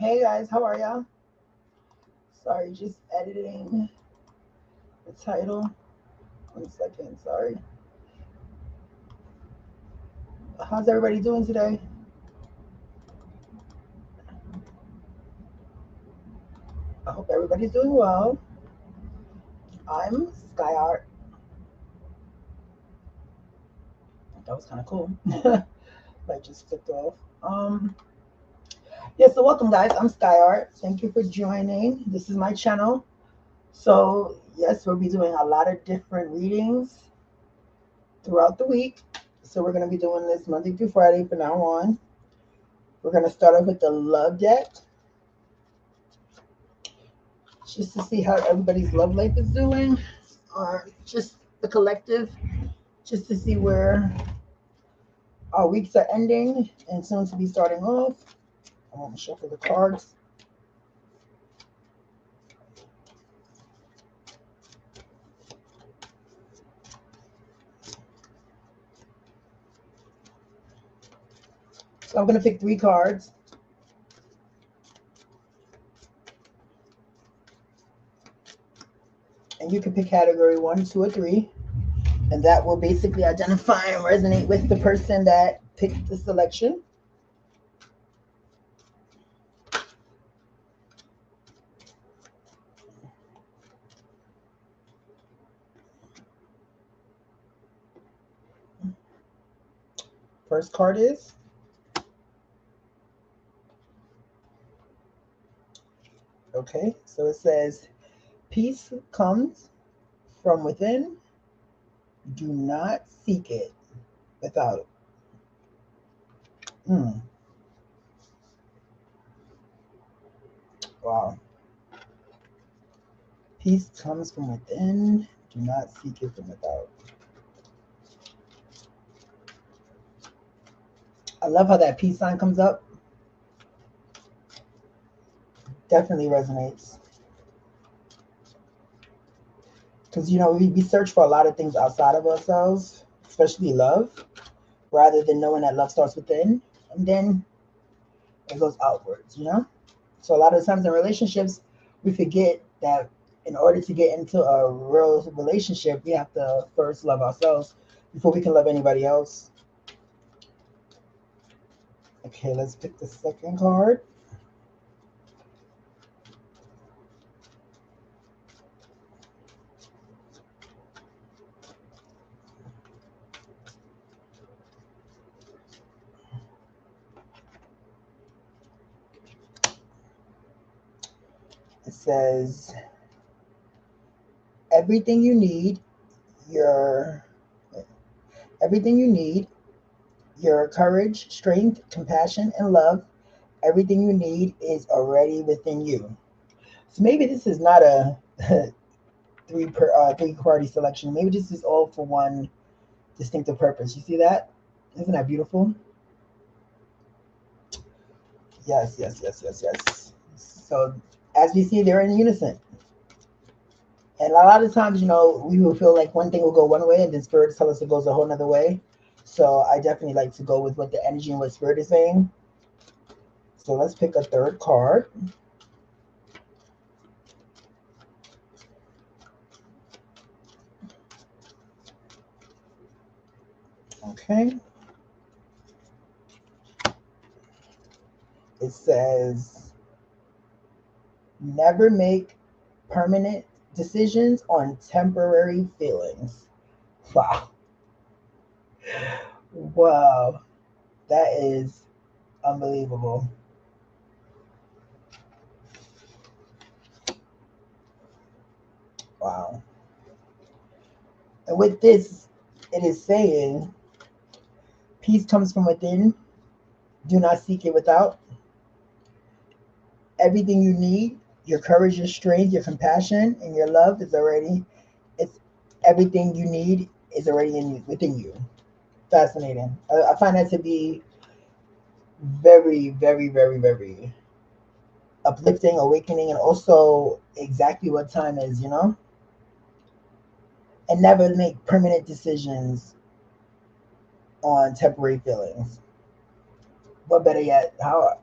Hey guys, how are y'all? Sorry, just editing the title. 1 second, sorry. How's everybody doing today? I hope everybody's doing well. I'm SkyArt. That was kind of cool. I just flipped off. Yeah, so welcome guys. I'm SkyArt. Thank you for joining. This is my channel. So yes, we'll be doing a lot of different readings throughout the week. So we're going to be doing this Monday through Friday from now on. We're going to start off with the love deck, just to see how everybody's love life is doing, or just the collective, just to see where our weeks are ending and soon to be starting off. I want to shuffle the cards. So I'm going to pick 3 cards. And you can pick category 1, 2, or 3. And that will basically identify and resonate with the person that picked the selection. First card is okay. So it says, peace comes from within. Do not seek it without. Wow. Peace comes from within. Do not seek it from without. I love how that peace sign comes up. Definitely resonates. Because, we search for a lot of things outside of ourselves, especially love, rather than knowing that love starts within. And then it goes outwards. So a lot of times in relationships, we forget that in order to get into a real relationship, we have to first love ourselves before we can love anybody else. Okay, let's pick the second card. It says, everything you need, your everything you need, your courage, strength, compassion, and love, everything you need is already within you. So maybe this is not a three party selection. Maybe this is all for one distinctive purpose. You see that? Isn't that beautiful? Yes, yes, yes, yes, yes. So as we see, they're in unison. And a lot of times, we will feel like one thing will go one way and then spirit tells us it goes a whole other way. So I definitely like to go with what the energy and what spirit is saying. So let's pick a third card. Okay. It says, never make permanent decisions on temporary feelings. Wow. Wow. That is unbelievable. Wow. And with this, it is saying, peace comes from within. Do not seek it without. Everything you need, your courage, your strength, your compassion, and your love it's everything you need is already within you. Fascinating. I find that to be very, very, very, very uplifting, awakening, and also exactly what time is. And never make permanent decisions on temporary feelings. But better yet, how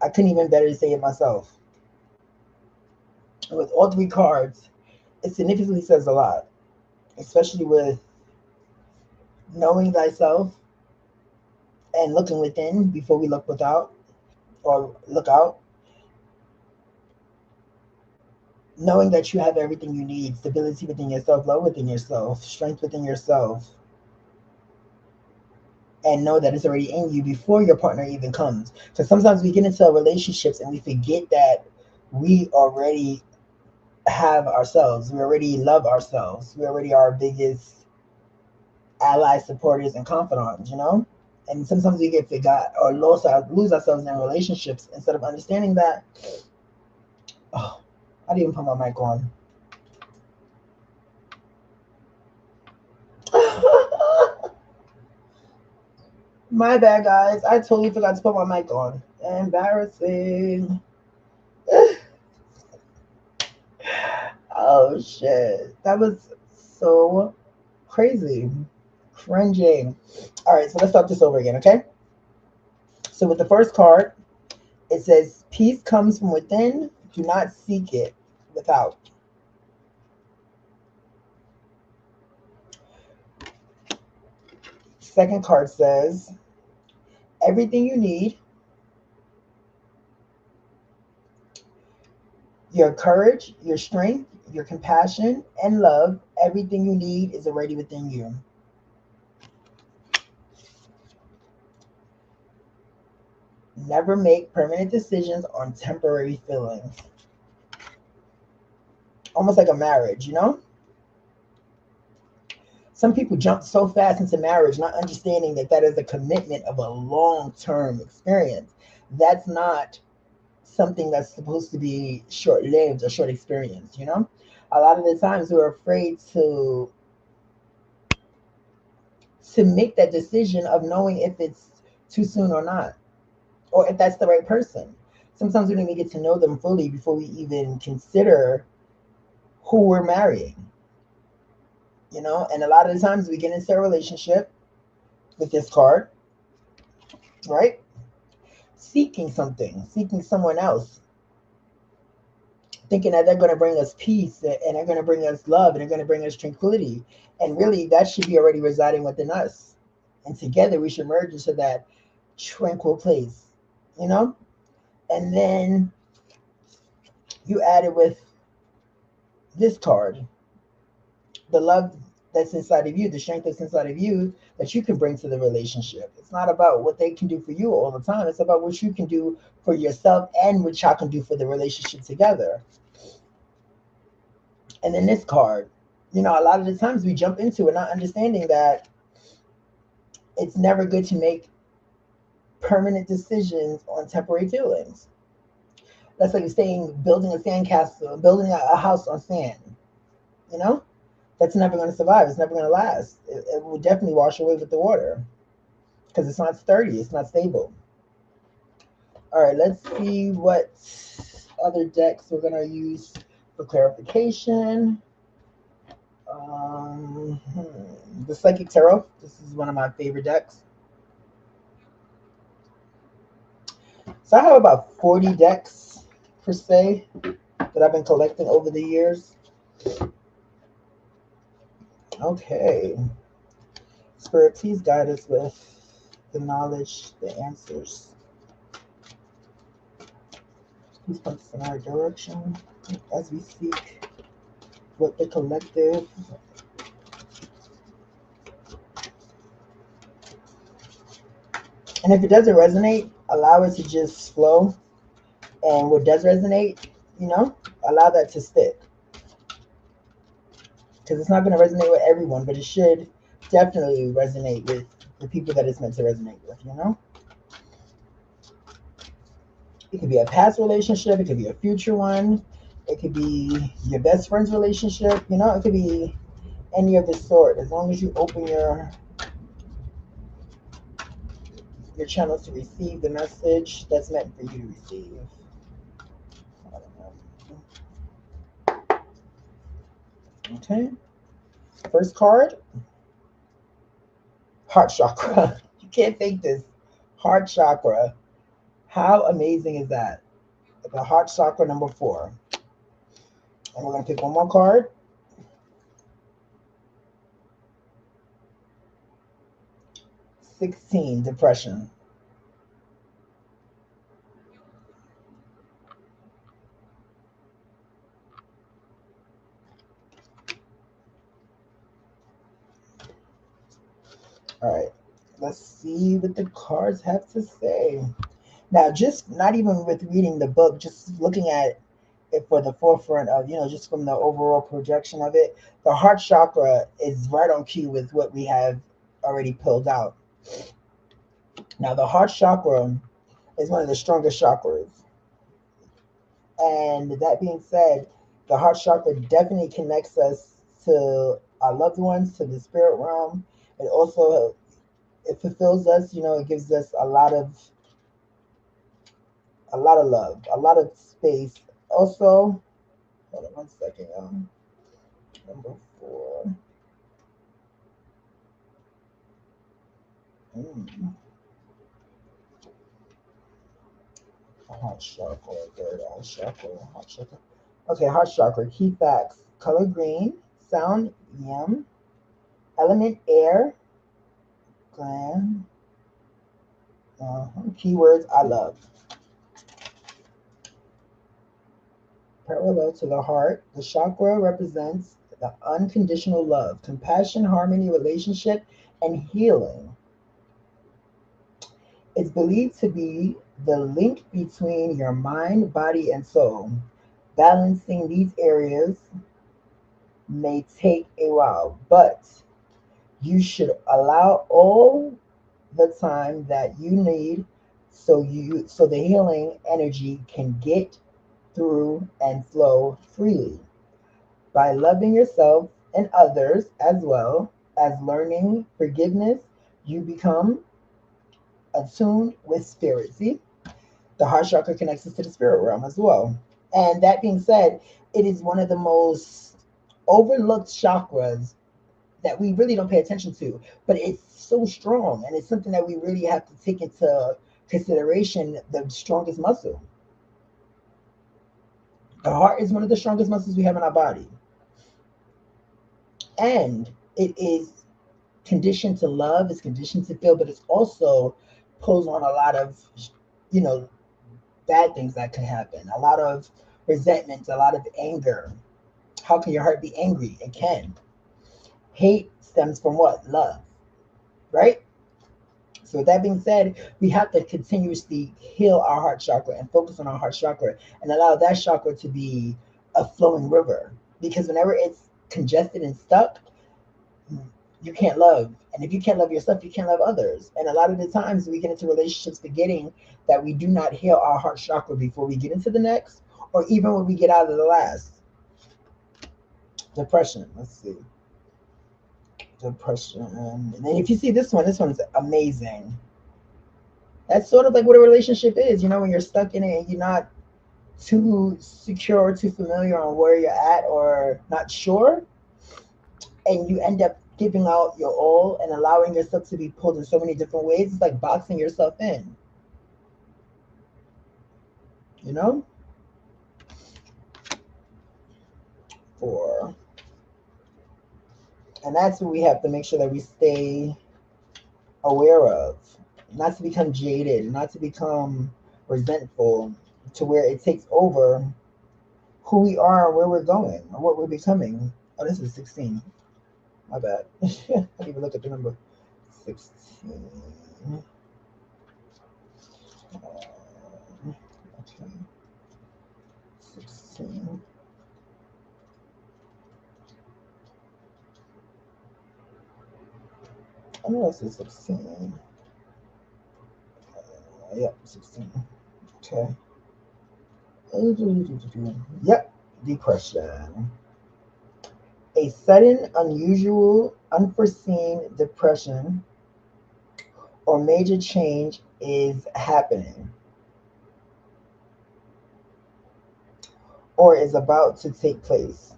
I couldn't even better say it myself. And with all three cards, it significantly says a lot, especially with knowing thyself and looking within before we look without or look out. Knowing that you have everything you need, stability within yourself, love within yourself, strength within yourself, and know that it's already in you before your partner even comes. So sometimes we get into relationships and we forget that we already have ourselves. We already love ourselves. We already are our biggest allies, supporters, and confidants, you know? And sometimes we get forgot or lose ourselves in relationships instead of understanding that, oh, I didn't even put my mic on. My bad, guys. I totally forgot to put my mic on. Embarrassing. Oh, shit. That was so crazy. Cringing. All right, so let's start this over again, okay? So with the first card, it says, peace comes from within. Do not seek it without. Second card says, everything you need, your courage, your strength, your compassion, and love, everything you need is already within you. Never make permanent decisions on temporary feelings. Almost like a marriage, you know? Some people jump so fast into marriage, not understanding that that is a commitment of a long term experience. That's not something that's supposed to be short lived or short experience, you know? A lot of the times we're afraid to make that decision of knowing if it's too soon or not, or if that's the right person. Sometimes we don't even get to know them fully before we even consider who we're marrying, you know? And a lot of the times we get into a relationship with this card, right? Seeking something, seeking someone else, thinking that they're going to bring us peace and they're going to bring us love and they're going to bring us tranquility. And really, that should be already residing within us. And together, we should merge into that tranquil place, you know? And then you add it with this card, the love that's inside of you, the strength that's inside of you that you can bring to the relationship. It's not about what they can do for you all the time. It's about what you can do for yourself and what y'all can do for the relationship together. And then this card, you know, a lot of the times we jump into it not understanding that it's never good to make permanent decisions on temporary feelings. That's like saying building a sandcastle, building a house on sand, you know? That's never going to survive. It's never going to last. It will definitely wash away with the water because it's not sturdy. It's not stable. All right, let's see what other decks we're going to use for clarification. The Psychic Tarot. This is one of my favorite decks. So I have about 40 decks per se that I've been collecting over the years. Okay. Spirit, please guide us with the knowledge, the answers. Please point us in our direction as we seek what the collective and if it doesn't resonate, allow it to just flow. And what does resonate, you know, allow that to stick. Because it's not going to resonate with everyone, but it should definitely resonate with the people that it's meant to resonate with, you know? It could be a past relationship, it could be a future one, it could be your best friend's relationship, you know, it could be any of the sort. As long as you open your channels to receive the message that's meant for you to receive. Okay. First card, heart chakra. You can't fake this. Heart chakra. How amazing is that? The heart chakra number 4. And we're going to pick one more card. 16, depression. All right, let's see what the cards have to say. Now, just not even with reading the book, just looking at it for the forefront of, just from the overall projection of it, the heart chakra is right on cue with what we have already pulled out. Now, the heart chakra is one of the strongest chakras. And that being said, the heart chakra definitely connects us to our loved ones, to the spirit realm. It also it fulfills us, it gives us a lot of love, a lot of space. Also, hold on one second, number 4. Mm. Heart chakra, third eye chakra, heart chakra. Okay, heart chakra, key facts. Color green, sound yam, element air, gland, keywords I love. Parallel to the heart, the chakra represents the unconditional love, compassion, harmony, relationship, and healing. It's believed to be the link between your mind, body, and soul. Balancing these areas may take a while, but you should allow all the time that you need so the healing energy can get through and flow freely. By loving yourself and others as well as learning forgiveness, you become attuned with spirit. See, the heart chakra connects us to the spirit realm as well. And that being said, it is one of the most overlooked chakras that we really don't pay attention to, but it's so strong and it's something that we really have to take into consideration. The strongest muscle. The heart is one of the strongest muscles we have in our body. And it is conditioned to love, it's conditioned to feel, but it's also pulls on a lot of, you know, bad things that can happen, a lot of resentment, a lot of anger. How can your heart be angry? It can. Hate stems from what? Love, right? So with that being said, we have to continuously heal our heart chakra and focus on our heart chakra and allow that chakra to be a flowing river. Because whenever it's congested and stuck, you can't love. And if you can't love yourself, you can't love others. And a lot of the times we get into relationships forgetting that we do not heal our heart chakra before we get into the next, or even when we get out of the last. Depression. Let's see. Depression. And then if you see this one's amazing. That's sort of like what a relationship is, when you're stuck in it and you're not too secure, too familiar on where you're at or not sure, and you end up giving out your all and allowing yourself to be pulled in so many different ways. It's like boxing yourself in, you know? 4. And that's what we have to make sure that we stay aware of, not to become jaded, not to become resentful to where it takes over who we are and where we're going or what we're becoming. Oh, this is 16. My bad. I didn't even look at the number. 16. Okay. 16. I know this is 16. Yep, 16. Okay. Yep, depression. A sudden, unusual, unforeseen depression or major change is happening or is about to take place.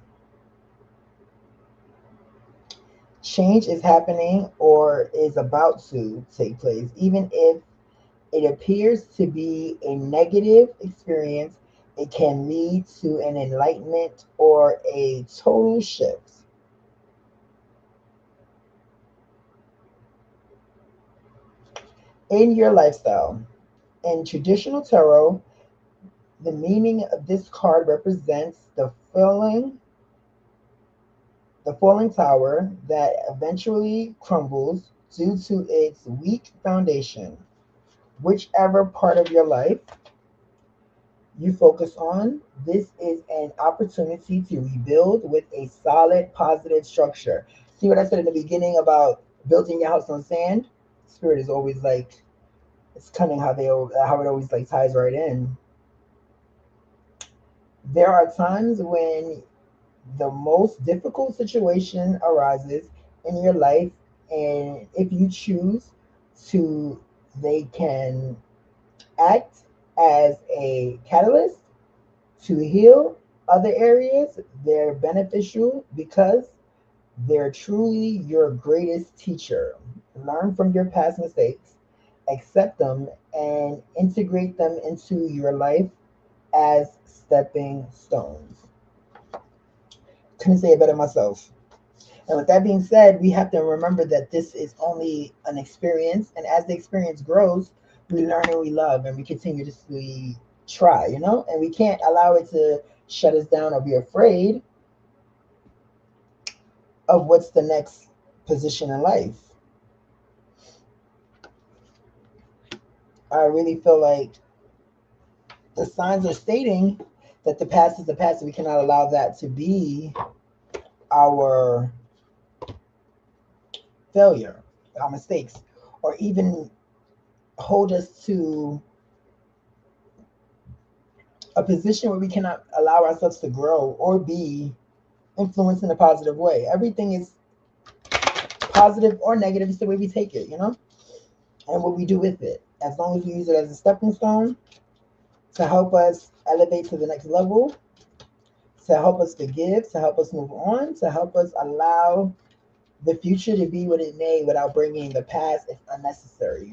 Change is happening or is about to take place, even if it appears to be a negative experience, it can lead to an enlightenment or a total shift in your lifestyle. In traditional tarot, the meaning of this card represents the falling tower that eventually crumbles due to its weak foundation. Whichever part of your life you focus on, this is an opportunity to rebuild with a solid, positive structure. See what I said in the beginning about building your house on sand? Spirit is always like, it's cunning how it always like ties right in. There are times when the most difficult situation arises in your life, and if you choose to, they can act as a catalyst to heal other areas. They're beneficial because they're truly your greatest teacher. Learn from your past mistakes, accept them, and integrate them into your life as stepping stones. Couldn't say it better myself. And with that being said, we have to remember that this is only an experience, and as the experience grows, we learn and we love, and we continuously try, and we can't allow it to shut us down or be afraid of what's the next position in life. I really feel like the signs are stating that the past is the past, and we cannot allow that to be our failure, our mistakes, or even hold us to a position where we cannot allow ourselves to grow or be influenced in a positive way. Everything is positive or negative. It's the way we take it, and what we do with it. As long as we use it as a stepping stone to help us elevate to the next level, to help us forgive, to help us move on, to help us allow the future to be what it may without bringing the past if unnecessary.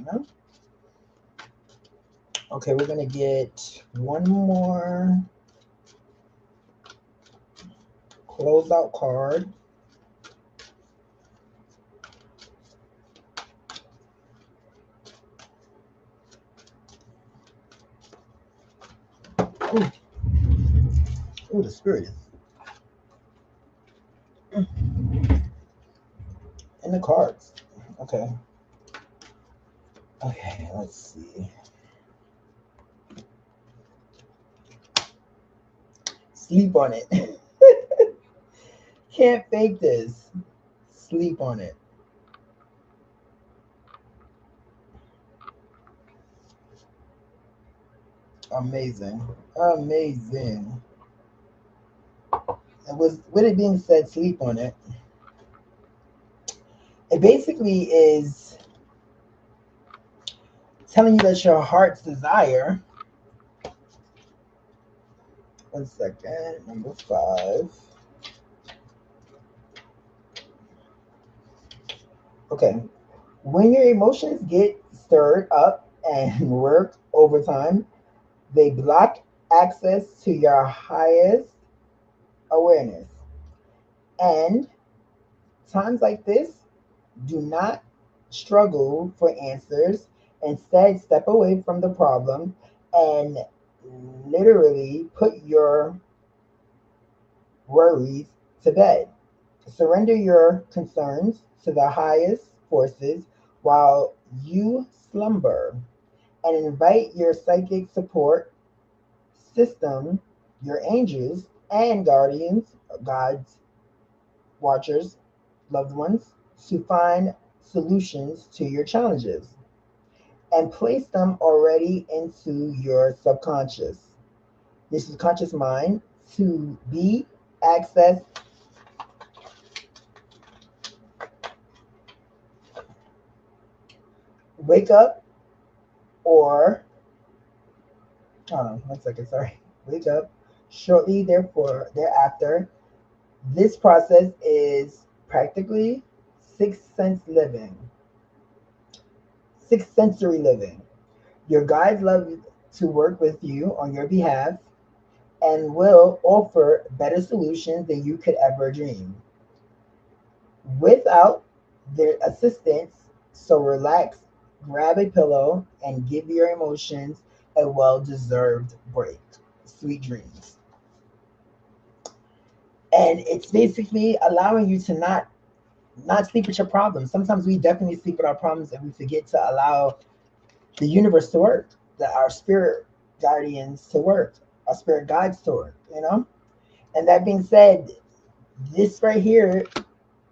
Okay, we're going to get one more closeout card. Ooh, ooh, the spirit is in the cards. Okay. Okay, let's see. Sleep on it. Can't fake this. Sleep on it. Amazing. Amazing. And with it being said, sleep on it. It basically is telling you that your heart's desire. One second. Number 5. Okay. When your emotions get stirred up and work overtime, they block access to your highest awareness. And times like this, do not struggle for answers. Instead, step away from the problem and literally put your worries to bed. Surrender your concerns to the highest forces while you slumber, and invite your psychic support system, your angels and guardians, gods, watchers, loved ones, to find solutions to your challenges and place them already into your subconscious mind, to be accessed. Wake up or, hold on, 1 second, sorry. Wake up shortly thereafter. This process is practically sixth sense living, sixth sensory living. Your guides love to work with you on your behalf and will offer better solutions than you could ever dream without their assistance. So relax, grab a pillow, and give your emotions a well deserved break. Sweet dreams. And it's basically allowing you to not sleep with your problems. Sometimes we definitely sleep with our problems and we forget to allow the universe to work, that our spirit guardians to work, our spirit guides to work, you know? And that being said, this right here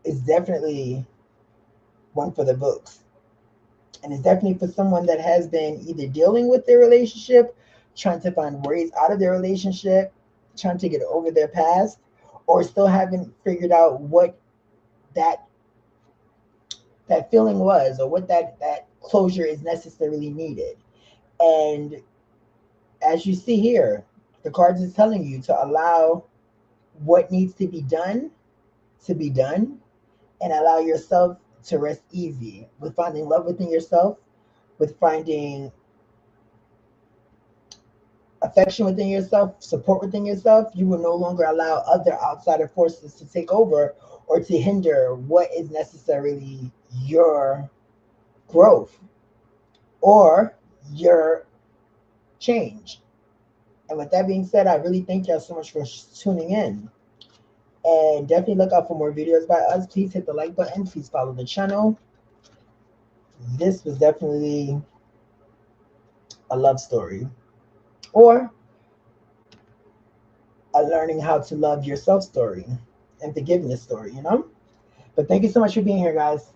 is definitely one for the books. And it's definitely for someone that has been either dealing with their relationship, trying to find ways out of their relationship, trying to get over their past, or still haven't figured out what that that feeling was, or what that closure is necessarily needed. And as you see here, the cards is telling you to allow what needs to be done, and allow yourself to rest easy with finding love within yourself, with finding affection within yourself, support within yourself. You will no longer allow other outsider forces to take over or to hinder what is necessarily your growth or your change. And with that being said, I really thank y'all so much for tuning in. And definitely look out for more videos by us. Please hit the like button. Please follow the channel. This was definitely a love story, or a learning how to love yourself story and forgiveness story, you know? But thank you so much for being here, guys.